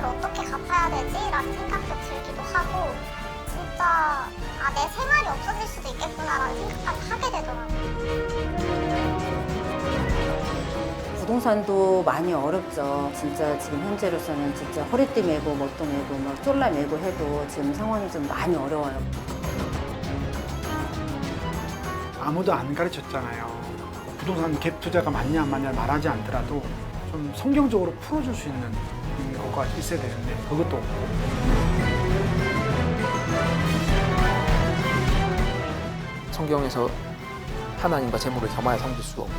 빚을 어떻게 갚아야 되지? 라는 생각도 들기도 하고 진짜 내 생활이 없어질 수도 있겠구나라는 생각까지 하게 되더라고요. 부동산도 많이 어렵죠. 진짜 지금 현재로서는 진짜 허리띠 메고 뭣도 메고 막 쫄라 메고 해도 지금 상황이 좀 많이 어려워요. 아무도 안 가르쳤잖아요. 부동산 갭 투자가 맞냐 안 맞냐 말하지 않더라도 좀 성경적으로 풀어줄 수 있는 거가 있어야 되는데 그것도 없고. 성경에서 하나님과 재물을 겸하여 섬길 수 없고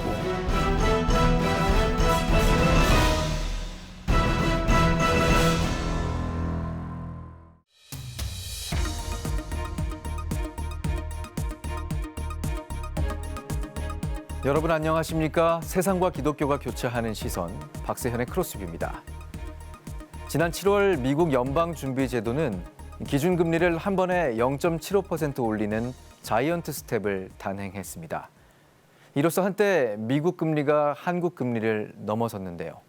여러분 안녕하십니까? 세상과 기독교가 교차하는 시선, 박세현의 크로스뷰입니다. 지난 7월 미국 연방준비제도는 기준금리를 한 번에 0.75% 올리는 자이언트 스텝을 단행했습니다. 이로써 한때 미국 금리가 한국 금리를 넘어섰는데요.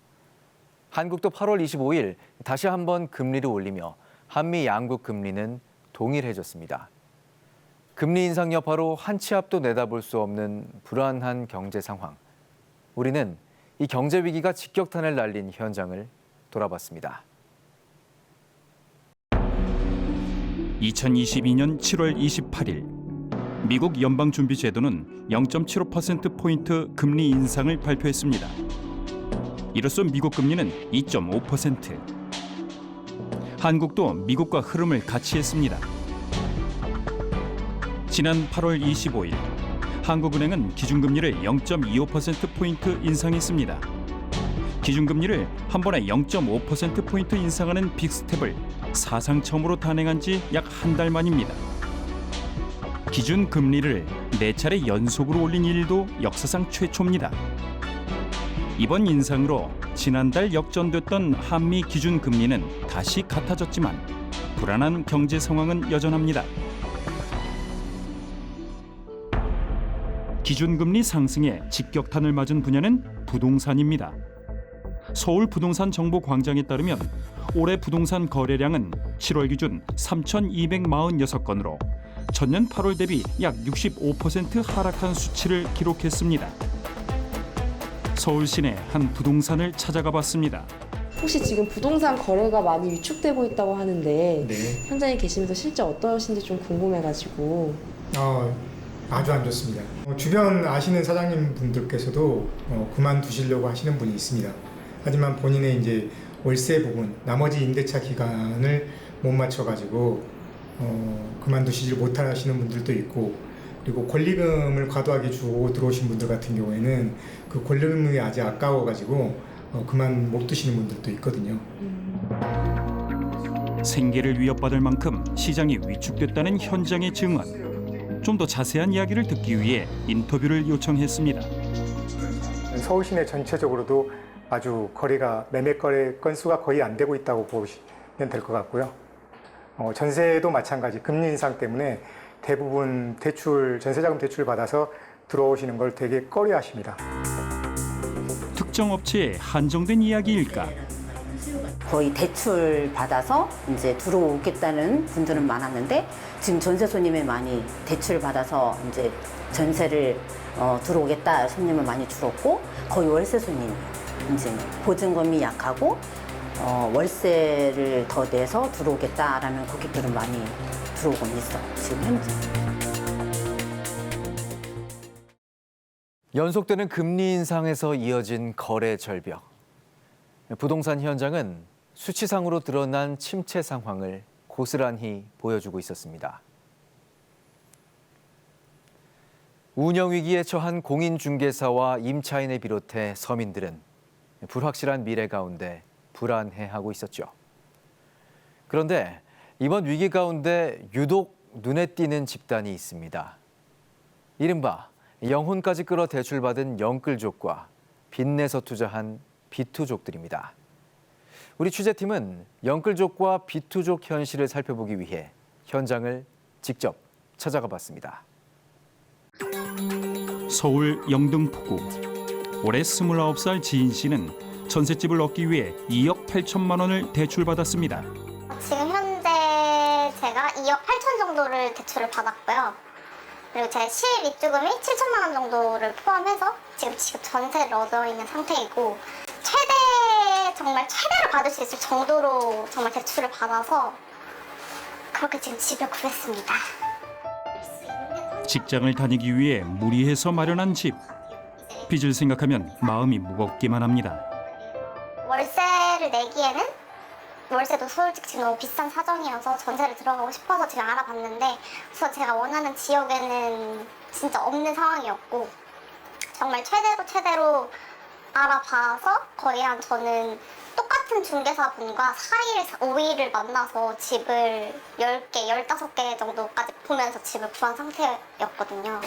한국도 8월 25일 다시 한 번 금리를 올리며 한미 양국 금리는 동일해졌습니다. 금리 인상 여파로 한 치 앞도 내다볼 수 없는 불안한 경제 상황. 우리는 이 경제 위기가 직격탄을 날린 현장을 돌아봤습니다. 2022년 7월 28일 미국 연방준비제도는 0.75%포인트 금리 인상을 발표했습니다. 이로써 미국 금리는 2.5%. 한국도 미국과 흐름을 같이 했습니다. 지난 8월 25일 한국은행은 기준금리를 0.25%포인트 인상했습니다. 기준금리를 한 번에 0.5%포인트 인상하는 빅스텝을 사상 처음으로 단행한 지 약 한 달 만입니다. 기준금리를 4차례 연속으로 올린 일도 역사상 최초입니다. 이번 인상으로 지난달 역전됐던 한미 기준금리는 다시 같아졌지만 불안한 경제 상황은 여전합니다. 기준금리 상승에 직격탄을 맞은 분야는 부동산입니다. 서울 부동산 정보 광장에 따르면 올해 부동산 거래량은 7월 기준 3,246건으로 전년 8월 대비 약 65% 하락한 수치를 기록했습니다. 서울 시내 한 부동산을 찾아가 봤습니다. 혹시 지금 부동산 거래가 많이 위축되고 있다고 하는데 네. 현장에 계시면서 실제 어떠신지 좀 궁금해가지고. 아주 안 좋습니다. 주변 아시는 사장님 분들께서도 그만두시려고 하시는 분이 있습니다. 하지만 본인의 이제 월세 부분, 나머지 임대차 기간을 못 맞춰가지고 그만두시질 못하시는 분들도 있고, 그리고 권리금을 과도하게 주고 들어오신 분들 같은 경우에는 그 권리금이 아직 아까워가지고 그만 못 두시는 분들도 있거든요. 생계를 위협받을 만큼 시장이 위축됐다는 현장의 증언. 좀 더 자세한 이야기를 듣기 위해 인터뷰를 요청했습니다. 서울 시내 전체적으로도 아주 매매 거래 건수가 거의 안 되고 있다고 보시면 될 것 같고요. 전세도 마찬가지 금리 인상 때문에 대부분 전세자금 대출 받아서 들어오시는 걸 되게 꺼려하십니다. 특정 업체에 한정된 이야기일까? 거의 대출 받아서 이제 들어오겠다는 분들은 많았는데 지금 전세 손님이 많이 대출 받아서 이제 전세를 들어오겠다 손님을 많이 줄었고 거의 월세 손님 이제 보증금이 약하고 월세를 더 내서 들어오겠다라는 고객들은 많이 들어오고 있어 지금 현재. 연속되는 금리 인상에서 이어진 거래 절벽. 부동산 현장은 수치상으로 드러난 침체 상황을 고스란히 보여주고 있었습니다. 운영위기에 처한 공인중개사와 임차인을 비롯해 서민들은 불확실한 미래 가운데 불안해하고 있었죠. 그런데 이번 위기 가운데 유독 눈에 띄는 집단이 있습니다. 이른바 영혼까지 끌어 대출받은 영끌족과 빚내서 투자한 비투족들입니다. 우리 취재팀은 영끌족과 비투족 현실을 살펴보기 위해 현장을 직접 찾아가 봤습니다. 서울 영등포구. 올해 29살 지인 씨는 전셋집을 얻기 위해 2억 8천만 원을 대출받았습니다. 지금 현재 제가 2억 8천 정도를 대출을 받았고요. 그리고 제 실입주금이 7천만 원 정도를 포함해서 지금 전세를 얻어 있는 상태이고, 정말 최대로 받을 수 있을 정도로 정말 대출을 받아서 그렇게 지금 집을 구했습니다. 직장을 다니기 위해 무리해서 마련한 집. 빚을 생각하면 마음이 무겁기만 합니다. 월세를 내기에는 월세도 솔직히 너무 비싼 사정이어서 전세를 들어가고 싶어서 지금 알아봤는데, 그래서 제가 원하는 지역에는 진짜 없는 상황이었고, 정말 최대로 알아봐서 거의 저는 똑같은 중개사분과 4일, 5일을 만나서 집을 10개, 15개 정도까지 보면서 집을 구한 상태였거든요.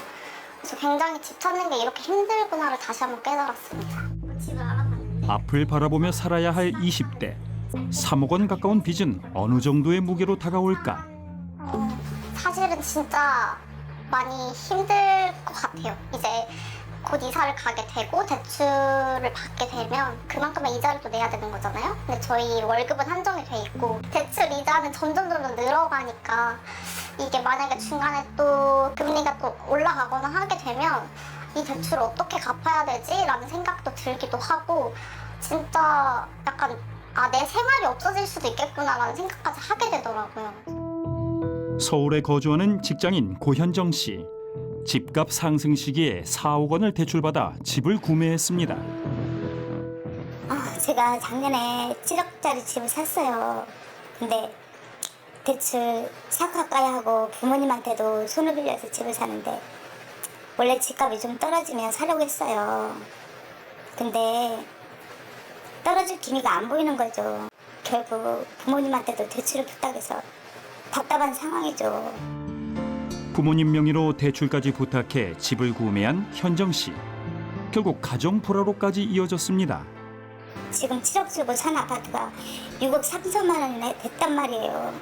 그래서 굉장히 집 찾는 게 이렇게 힘들구나를 다시 한번 깨달았습니다. 집을 알아봤는데 앞을 바라보며 살아야 할 20대. 3억 원 가까운 빚은 어느 정도의 무게로 다가올까? 사실은 진짜 많이 힘들 것 같아요. 이제 곧 이사를 가게 되고 대출을 받게 되면 그만큼의 이자를 또 내야 되는 거잖아요. 근데 저희 월급은 한정이 돼 있고 대출 이자는 점점 늘어가니까, 이게 만약에 중간에 또 금리가 또 올라가거나 하게 되면 이 대출을 어떻게 갚아야 되지? 라는 생각도 들기도 하고, 진짜 약간 내 생활이 없어질 수도 있겠구나라는 생각까지 하게 되더라고요. 서울에 거주하는 직장인 고현정 씨. 집값 상승 시기에 4억 원을 대출받아 집을 구매했습니다. 제가 작년에 7억짜리 집을 샀어요. 근데 대출 사과까야 하고 부모님한테도 손을 빌려서 집을 사는데, 원래 집값이 좀 떨어지면 사려고 했어요. 근데 떨어질 기미가 안 보이는 거죠. 결국 부모님한테도 대출을 부탁해서 답답한 상황이죠. 부모님 명의로 대출까지 부탁해 집을 구매한 현정 씨. 결국 가정 불화로까지 이어졌습니다. 지금 7억 주고 산 아파트가 6억 3천만 원이나 됐단 말이에요.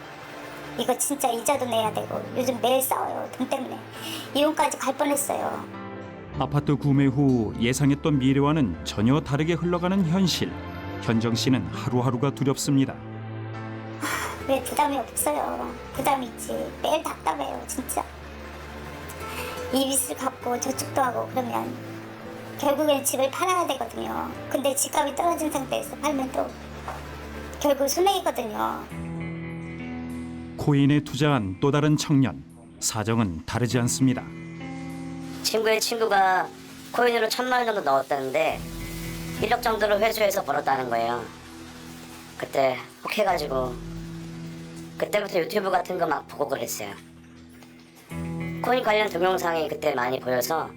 이거 진짜 이자도 내야 되고 요즘 매일 싸워요. 돈 때문에 이혼까지 갈 뻔했어요. 아파트 구매 후 예상했던 미래와는 전혀 다르게 흘러가는 현실. 현정 씨는 하루하루가 두렵습니다. 왜 부담이 없어요? 부담이 있지. 매일 답답해요, 진짜. 이 빚을 갚고 저축도 하고 그러면 결국엔 집을 팔아야 되거든요. 근데 집값이 떨어진 상태에서 팔면 또 결국 손해이거든요. 코인에 투자한 또 다른 청년. 사정은 다르지 않습니다. 친구의 친구가 코인으로 1,000만 원 정도 넣었다는데 1억 정도를 회수해서 벌었다는 거예요. 그때 혹해가지고 그때부터 유튜브 같은 거 막 보고 그랬어요. 코인 관련 동영상이 그때 많이 보여서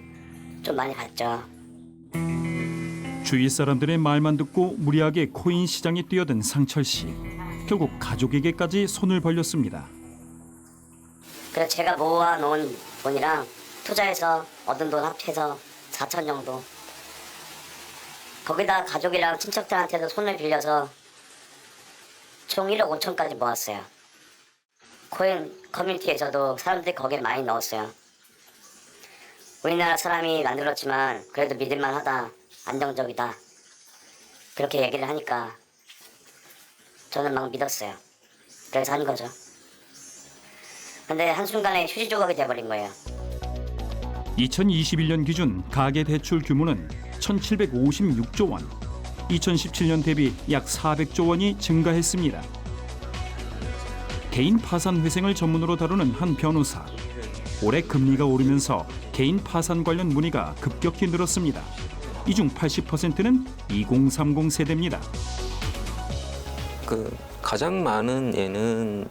좀 많이 봤죠. 주위 사람들의 말만 듣고 무리하게 코인 시장에 뛰어든 상철 씨. 결국 가족에게까지 손을 벌렸습니다. 그래서 제가 모아놓은 돈이랑 투자해서 얻은 돈 합해서 4천 정도. 거기다 가족이랑 친척들한테도 손을 빌려서 총 1억 5천까지 모았어요. 코인 커뮤니티에서도 사람들이 거기에 많이 넣었어요. 우리나라 사람이 만들었지만 그래도 믿을만하다, 안정적이다, 그렇게 얘기를 하니까 저는 막 믿었어요. 그래서 한 거죠. 근데 한순간에 휴지 조각이 돼버린 거예요. 2021년 기준 가계 대출 규모는 1,756조 원. 2017년 대비 약 400조 원이 증가했습니다. 개인 파산 회생을 전문으로 다루는 한 변호사. 올해 금리가 오르면서 개인 파산 관련 문의가 급격히 늘었습니다. 이 중 80%는 2030 세대입니다. 가장 많은 예는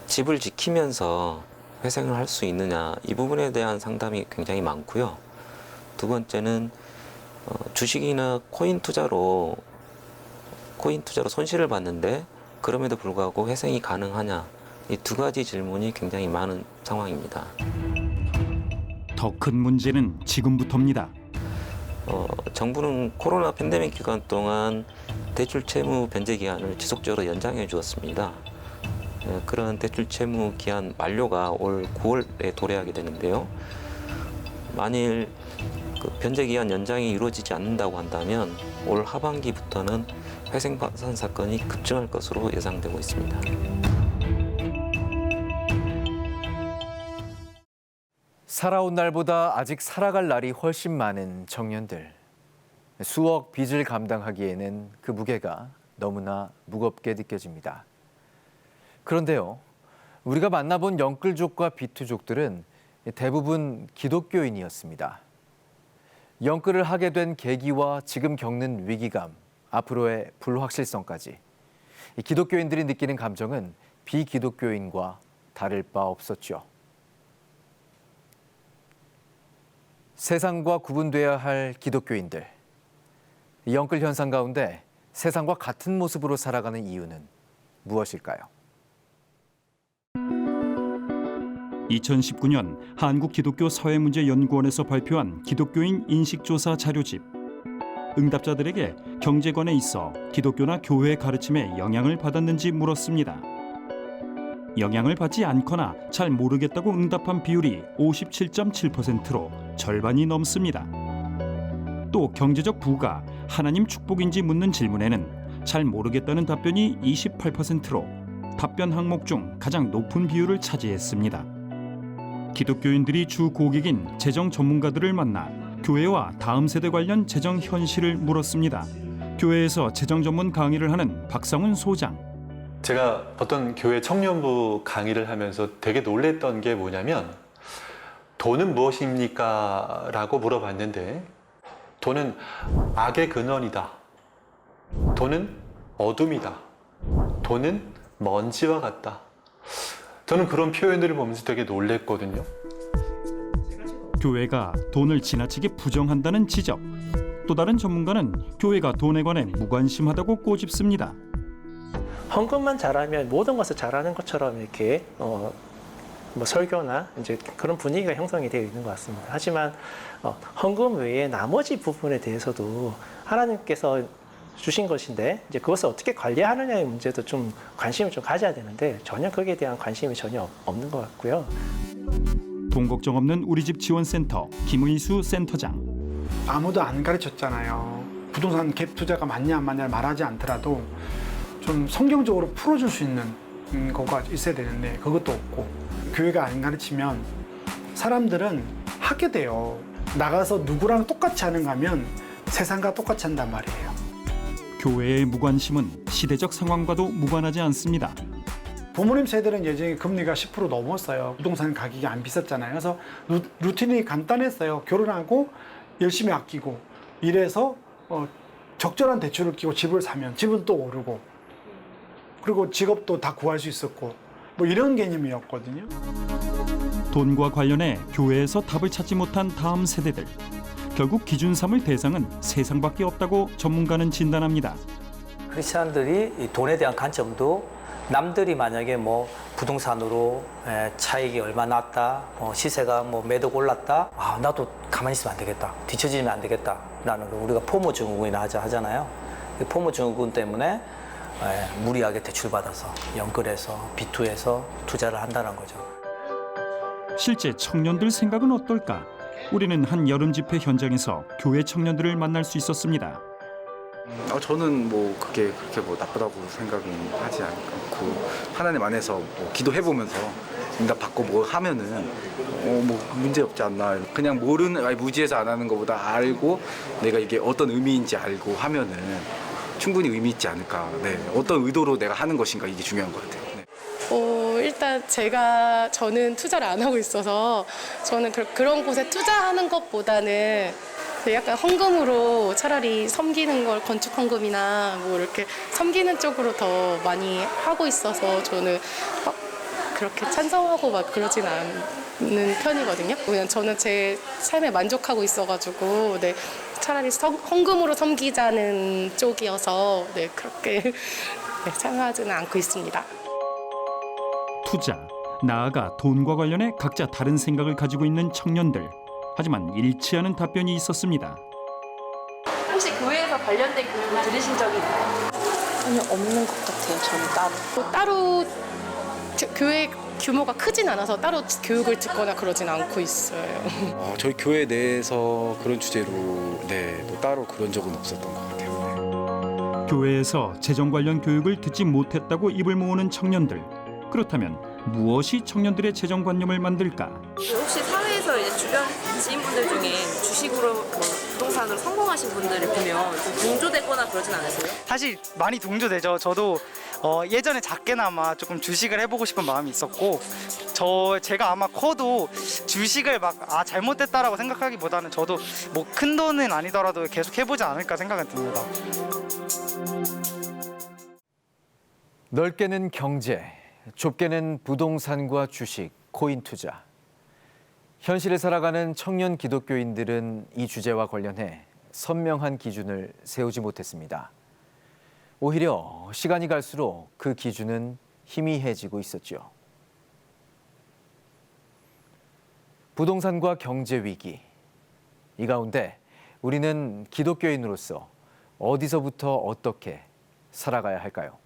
집을 지키면서 회생을 할 수 있느냐, 이 부분에 대한 상담이 굉장히 많고요. 두 번째는 주식이나 코인 투자로 손실을 봤는데 그럼에도 불구하고 회생이 가능하냐, 이 두 가지 질문이 굉장히 많은 상황입니다. 더 큰 문제는 지금부터입니다. 정부는 코로나 팬데믹 기간 동안 대출 채무 변제 기한을 지속적으로 연장해 주었습니다. 그런 대출 채무 기한 만료가 올 9월에 도래하게 되는데요. 만일 그 변제 기한 연장이 이루어지지 않는다고 한다면 올 하반기부터는 회생 파산 사건이 급증할 것으로 예상되고 있습니다. 살아온 날보다 아직 살아갈 날이 훨씬 많은 청년들. 수억 빚을 감당하기에는 그 무게가 너무나 무겁게 느껴집니다. 그런데요, 우리가 만나본 영끌족과 비투족들은 대부분 기독교인이었습니다. 영끌을 하게 된 계기와 지금 겪는 위기감, 앞으로의 불확실성까지 이 기독교인들이 느끼는 감정은 비기독교인과 다를 바 없었죠. 세상과 구분돼야 할 기독교인들. 이 영끌 현상 가운데 세상과 같은 모습으로 살아가는 이유는 무엇일까요? 2019년 한국기독교사회문제연구원에서 발표한 기독교인 인식조사 자료집. 응답자들에게 경제관에 있어 기독교나 교회의 가르침에 영향을 받았는지 물었습니다. 영향을 받지 않거나 잘 모르겠다고 응답한 비율이 57.7%로 절반이 넘습니다. 또 경제적 부가 하나님 축복인지 묻는 질문에는 잘 모르겠다는 답변이 28%로 답변 항목 중 가장 높은 비율을 차지했습니다. 기독교인들이 주 고객인 재정 전문가들을 만나 교회와 다음 세대 관련 재정 현실을 물었습니다. 교회에서 재정 전문 강의를 하는 박상훈 소장. 제가 어떤 교회 청년부 강의를 하면서 되게 놀랬던 게 뭐냐면 돈은 무엇입니까? 라고 물어봤는데 돈은 악의 근원이다. 돈은 어둠이다. 돈은 먼지와 같다. 저는 그런 표현들을 보면서 되게 놀랬거든요. 교회가 돈을 지나치게 부정한다는 지적. 또 다른 전문가는 교회가 돈에 관해 무관심하다고 꼬집습니다. 헌금만 잘하면 모든 것을 잘하는 것처럼 이렇게 뭐 설교나 이제 그런 분위기가 형성이 되어 있는 것 같습니다. 하지만 헌금 외에 나머지 부분에 대해서도 하나님께서 주신 것인데 이제 그것을 어떻게 관리하느냐의 문제도 좀 관심을 좀 가져야 되는데 전혀 거기에 대한 관심이 전혀 없는 것 같고요. 돈 걱정 없는 우리집 지원센터 김의수 센터장. 아무도 안 가르쳤잖아요. 부동산 갭 투자가 맞냐 안 맞냐 말하지 않더라도 좀 성경적으로 풀어줄 수 있는 거가 있어야 되는데 그것도 없고 교회가 안 가르치면 사람들은 하게 돼요. 나가서 누구랑 똑같이 하는가 하면 세상과 똑같이 한단 말이에요. 교회의 무관심은 시대적 상황과도 무관하지 않습니다. 부모님 세대는 예전에 금리가 10% 넘었어요. 부동산 가격이 안 비쌌잖아요. 그래서 루틴이 간단했어요. 결혼하고 열심히 아끼고 이래서 적절한 대출을 끼고 집을 사면 집은 또 오르고 그리고 직업도 다 구할 수 있었고 뭐 이런 개념이었거든요. 돈과 관련해 교회에서 답을 찾지 못한 다음 세대들. 결국 기준 삼을 대상은 세상밖에 없다고 전문가는 진단합니다. 크리스찬들이 이 돈에 대한 관점도 남들이 만약에 뭐 부동산으로 차익이 얼마 났다, 시세가 뭐 매덕 올랐다, 나도 가만히 있으면 안 되겠다, 뒤처지면 안 되겠다라는 거 우리가 포모 증후군이나 하잖아요. 이 포모 증후군 때문에 무리하게 대출받아서 연끌해서 비투해서 투자를 한다는 거죠. 실제 청년들 생각은 어떨까? 우리는 한 여름 집회 현장에서 교회 청년들을 만날 수 있었습니다. 저는 뭐 그게 그렇게 뭐 나쁘다고 생각은 하지 않고 하나님 안에서 뭐 기도해보면서 응답 받고 뭐 하면은 뭐 문제 없지 않나. 그냥 모르는 무지해서 안 하는 것보다 알고 내가 이게 어떤 의미인지 알고 하면은 충분히 의미 있지 않을까. 네, 어떤 의도로 내가 하는 것인가 이게 중요한 것 같아요. 네. 일단 저는 투자를 안 하고 있어서 저는 그런 곳에 투자하는 것보다는 약간 헌금으로 차라리 섬기는 걸 건축 헌금이나 뭐 이렇게 섬기는 쪽으로 더 많이 하고 있어서 저는 그렇게 찬성하고 막 그러진 않는 편이거든요. 그냥 저는 제 삶에 만족하고 있어가지고 차라리 헌금으로 섬기자는 쪽이어서 그렇게 참여하지는 않고 있습니다. 투자, 나아가 돈과 관련해 각자 다른 생각을 가지고 있는 청년들. 하지만 일치하는 답변이 있었습니다. 혹시 교회에서 관련된 교육을 들으신 적이 있나요? 전혀 없는 것 같아요. 저는 따로 교회 규모가 크진 않아서 따로 교육을 듣거나 그러진 않고 있어요. 저희 교회 내에서 그런 주제로 뭐 따로 그런 적은 없었던 것 같아요. 교회에서 재정 관련 교육을 듣지 못했다고 입을 모으는 청년들. 그렇다면 무엇이 청년들의 재정관념을 만들까? 혹시 사회에서 이제 주변 지인분들 중에 주식으로 부동산으로 성공하신 분들을 보면 좀 동조되거나 그러진 않으세요? 사실 많이 동조되죠. 저도 예전에 작게나마 조금 주식을 해보고 싶은 마음이 있었고 제가 아마 커도 주식을 막 잘못됐다라고 생각하기보다는 저도 뭐 큰 돈은 아니더라도 계속 해보지 않을까 생각은 듭니다. 넓게는 경제, 좁게는 부동산과 주식, 코인 투자. 현실을 살아가는 청년 기독교인들은 이 주제와 관련해 선명한 기준을 세우지 못했습니다. 오히려 시간이 갈수록 그 기준은 희미해지고 있었죠. 부동산과 경제 위기. 이 가운데 우리는 기독교인으로서 어디서부터 어떻게 살아가야 할까요?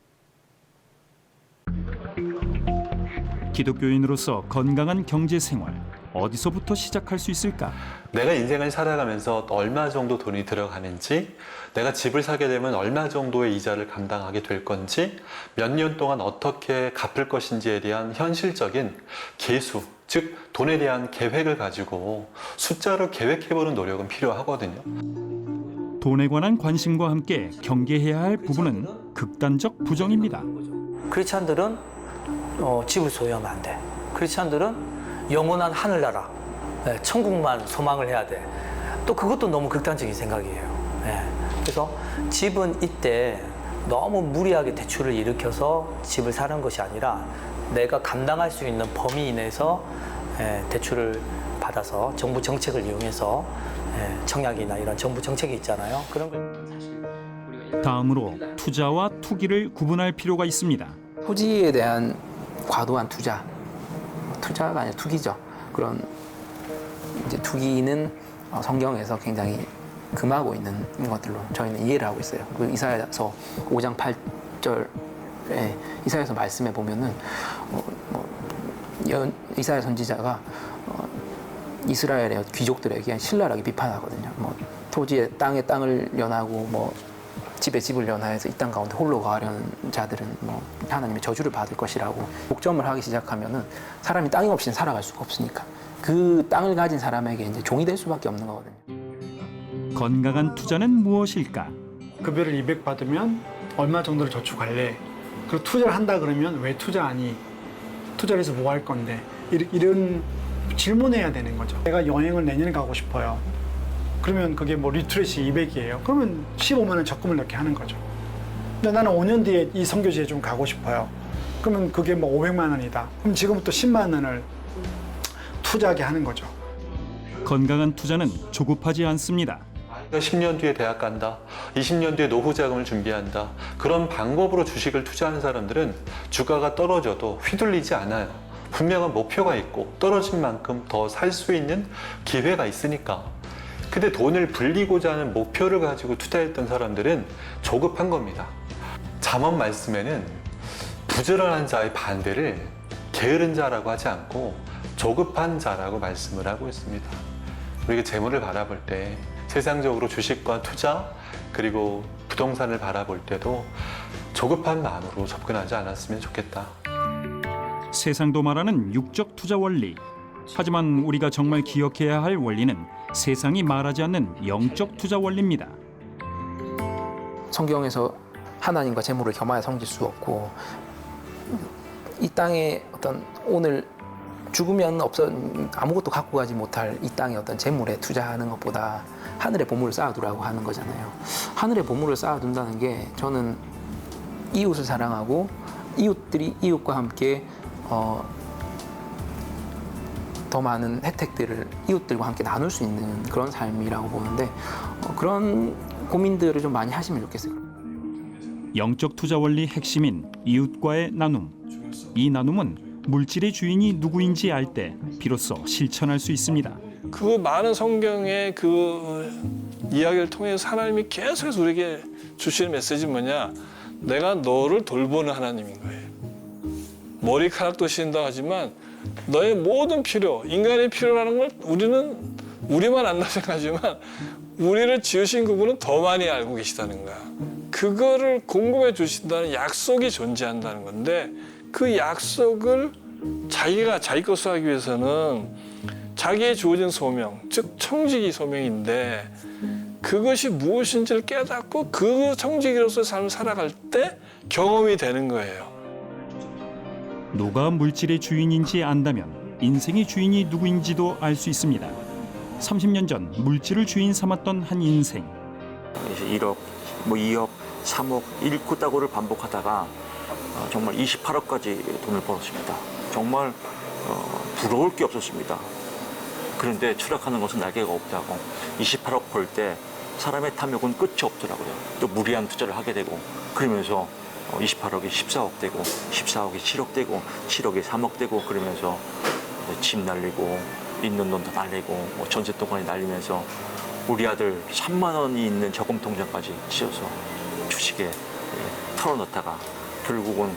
기독교인으로서 건강한 경제 생활 어디서부터 시작할 수 있을까? 내가 인생을 살아가면서 얼마 정도 돈이 들어가는지, 내가 집을 사게 되면 얼마 정도의 이자를 감당하게 될 건지, 몇 년 동안 어떻게 갚을 것인지에 대한 현실적인 계수, 즉 돈에 대한 계획을 가지고 숫자로 계획해보는 노력은 필요하거든요. 돈에 관한 관심과 함께 경계해야 할 부분은 극단적 부정입니다. 크리스찬들은 집을 소유하면 안 돼. 크리스찬들은 영원한 하늘나라, 천국만 소망을 해야 돼. 또 그것도 너무 극단적인 생각이에요. 그래서 집은 이때 너무 무리하게 대출을 일으켜서 집을 사는 것이 아니라 내가 감당할 수 있는 범위 내에서 대출을 받아서 정부 정책을 이용해서 청약이나 이런 정부 정책이 있잖아요. 그런 걸 다음으로 투자와 투기를 구분할 필요가 있습니다. 토지에 대한 과도한 투자가 아니라 투기죠. 그런 이제 투기는 성경에서 굉장히 금하고 있는 것들로 저희는 이해를 하고 있어요. 그 이사야서 5장 8절에 이사야서 말씀에 보면은 이사야 선지자가 이스라엘의 귀족들에게 신랄하게 비판하거든요. 토지에 땅을 연하고 집에 집을 연하여서 이 땅 가운데 홀로 거하려는 자들은 하나님의 저주를 받을 것이라고 독점을 하기 시작하면은 사람이 땅이 없이는 살아갈 수가 없으니까 그 땅을 가진 사람에게 이제 종이 될 수밖에 없는 거거든요. 건강한 투자는 무엇일까? 급여를 200 받으면 얼마 정도를 저축할래? 그리고 투자를 한다 그러면 왜 투자하니? 투자를 해서 뭐 할 건데? 이런 질문해야 되는 거죠. 내가 여행을 내년에 가고 싶어요. 그러면 그게 리트레시 200이에요. 그러면 15만 원 적금을 넣게 하는 거죠. 근데 나는 5년 뒤에 이 선교지에 좀 가고 싶어요. 그러면 그게 500만 원이다. 그럼 지금부터 10만 원을 투자하게 하는 거죠. 건강한 투자는 조급하지 않습니다. 10년 뒤에 대학 간다, 20년 뒤에 노후 자금을 준비한다. 그런 방법으로 주식을 투자하는 사람들은 주가가 떨어져도 휘둘리지 않아요. 분명한 목표가 있고 떨어진 만큼 더 살 수 있는 기회가 있으니까. 근데 돈을 불리고자 하는 목표를 가지고 투자했던 사람들은 조급한 겁니다. 잠언 말씀에는 부지런한 자의 반대를 게으른 자라고 하지 않고 조급한 자라고 말씀을 하고 있습니다. 우리가 재물을 바라볼 때 세상적으로 주식과 투자 그리고 부동산을 바라볼 때도 조급한 마음으로 접근하지 않았으면 좋겠다. 세상도 말하는 육적 투자 원리. 하지만 우리가 정말 기억해야 할 원리는 세상이 말하지 않는 영적 투자 원리입니다. 성경에서 하나님과 재물을 겸하여 섬길 수 없고 이 땅에 오늘 죽으면 아무것도 갖고 가지 못할 이 땅의 재물에 투자하는 것보다 하늘의 보물을 쌓아두라고 하는 거잖아요. 하늘의 보물을 쌓아둔다는 게 저는 이웃을 사랑하고 이웃들이 이웃과 함께 더 많은 혜택들을 이웃들과 함께 나눌 수 있는 그런 삶이라고 보는데 그런 고민들을 좀 많이 하시면 좋겠어요. 영적 투자 원리 핵심인 이웃과의 나눔. 이 나눔은 물질의 주인이 누구인지 알 때 비로소 실천할 수 있습니다. 그 많은 성경의 그 이야기를 통해서 하나님이 계속해서 우리에게 주시는 메시지는 뭐냐? 내가 너를 돌보는 하나님인 거예요. 머리카락도 쉰다 하지만 너의 모든 필요, 인간의 필요라는 걸 우리만 안다 생각하지만 우리를 지으신 그분은 더 많이 알고 계시다는 거야. 그거를 공급해 주신다는 약속이 존재한다는 건데 그 약속을 자기가 자기 것으로 하기 위해서는 자기의 주어진 소명, 즉 청지기 소명인데 그것이 무엇인지를 깨닫고 그 청지기로서의 삶을 살아갈 때 경험이 되는 거예요. 누가 물질의 주인인지 안다면 인생의 주인이 누구인지도 알 수 있습니다. 30년 전 물질을 주인 삼았던 한 인생. 1억, 2억, 3억, 잃고따고를 반복하다가 정말 28억까지 돈을 벌었습니다. 정말 부러울 게 없었습니다. 그런데 추락하는 것은 날개가 없다고 28억 벌 때 사람의 탐욕은 끝이 없더라고요. 또 무리한 투자를 하게 되고 그러면서 28억이 14억 되고 14억이 7억 되고 7억이 3억 되고 그러면서 집 날리고 있는 돈도 날리고 전세돈까지 날리면서 우리 아들 3만 원이 있는 저금 통장까지 씌워서 주식에 털어넣다가 결국은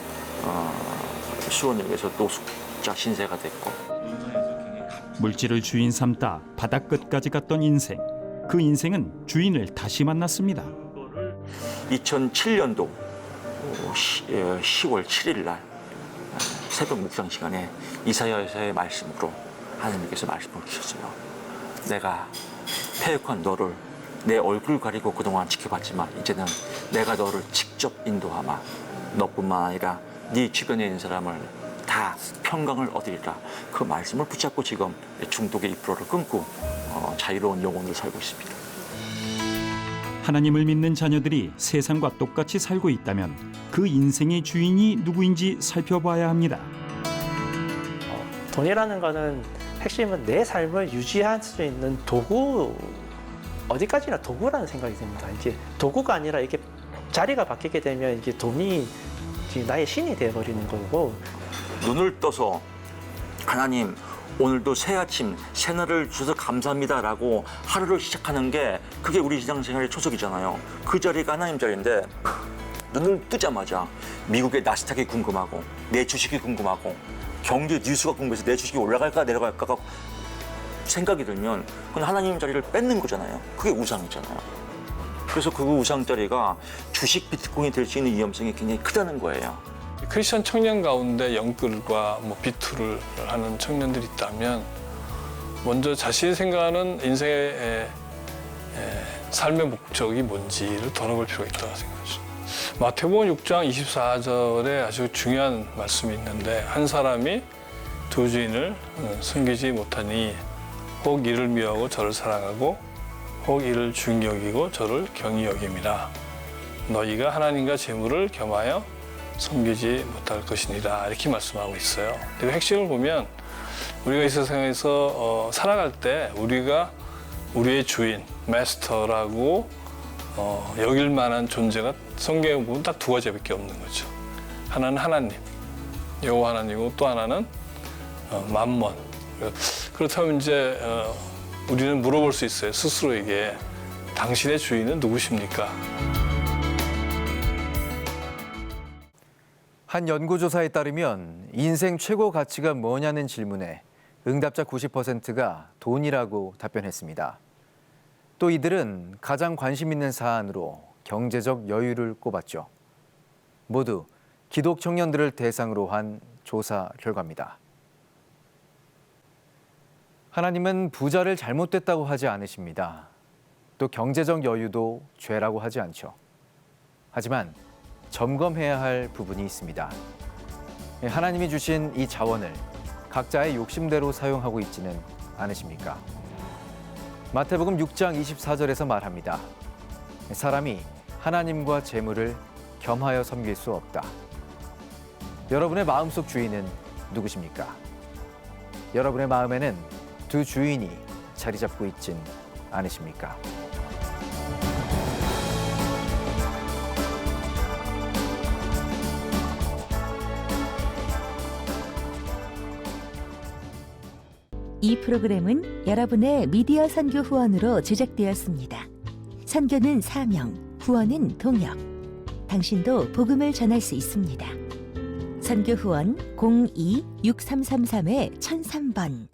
수원역에서 노숙자 신세가 됐고 물질을 주인 삼다 바닥 끝까지 갔던 인생. 그 인생은 주인을 다시 만났습니다. 2007년도 10월 7일 날 새벽 묵상 시간에 이사야서의 말씀으로 하나님께서 말씀을 주셨어요. 내가 패역한 너를 내 얼굴 가리고 그동안 지켜봤지만 이제는 내가 너를 직접 인도하마 너뿐만 아니라 네 주변에 있는 사람을 다 평강을 얻으리라. 그 말씀을 붙잡고 지금 중독의 2%를 끊고 자유로운 영혼을 살고 있습니다. 하나님을 믿는 자녀들이 세상과 똑같이 살고 있다면 그 인생의 주인이 누구인지 살펴봐야 합니다. 돈이라는 거는 핵심은 내 삶을 유지할 수 있는 도구, 어디까지나 도구라는 생각이 듭니다. 이제 도구가 아니라 이게 자리가 바뀌게 되면 이제 돈이 이제 나의 신이 되어버리는 거고. 눈을 떠서 하나님 오늘도 새 아침 새날을 주셔서 감사합니다라고 하루를 시작하는 게 그게 우리 신앙생활의 초석이잖아요. 그 자리가 하나님 자리인데 눈을 뜨자마자 미국의 나스닥이 궁금하고 내 주식이 궁금하고 경제 뉴스가 궁금해서 내 주식이 올라갈까 내려갈까가 생각이 들면 그건 하나님 자리를 뺏는 거잖아요. 그게 우상이잖아요. 그래서 그 우상 자리가 주식 비트코인이 될 수 있는 위험성이 굉장히 크다는 거예요. 크리스천 청년 가운데 영끌과 비투를 하는 청년들이 있다면 먼저 자신이 생각하는 인생의 삶의 목적이 뭔지를 돌아볼 필요가 있다고 생각합니다. 마태복음 6장 24절에 아주 중요한 말씀이 있는데 한 사람이 두 주인을 섬기지 못하니 혹 이를 미워하고 저를 사랑하고 혹 이를 중히 여기고 저를 경히 여김이라. 너희가 하나님과 재물을 겸하여 섬기지 못할 것이니라. 이렇게 말씀하고 있어요. 그 핵심을 보면 우리가 이 세상에서 살아갈 때 우리가 우리의 주인, 마스터라고 여길 만한 존재가 성경에 보면 딱 두 가지밖에 없는 거죠. 하나는 하나님, 여호와 하나님이고 또 하나는 맘몬. 그렇다면 이제 우리는 물어볼 수 있어요. 스스로에게 당신의 주인은 누구십니까? 한 연구조사에 따르면 인생 최고 가치가 뭐냐는 질문에 응답자 90%가 돈이라고 답변했습니다. 또 이들은 가장 관심 있는 사안으로 경제적 여유를 꼽았죠. 모두 기독 청년들을 대상으로 한 조사 결과입니다. 하나님은 부자를 잘못됐다고 하지 않으십니다. 또 경제적 여유도 죄라고 하지 않죠. 하지만 점검해야 할 부분이 있습니다. 하나님이 주신 이 자원을 각자의 욕심대로 사용하고 있지는 않으십니까? 마태복음 6장 24절에서 말합니다. 사람이 하나님과 재물을 겸하여 섬길 수 없다. 여러분의 마음속 주인은 누구십니까? 여러분의 마음에는 두 주인이 자리 잡고 있진 않으십니까? 이 프로그램은 여러분의 미디어 선교 후원으로 제작되었습니다. 선교는 사명, 후원은 동역. 당신도 복음을 전할 수 있습니다. 선교 후원 02-6333-1003번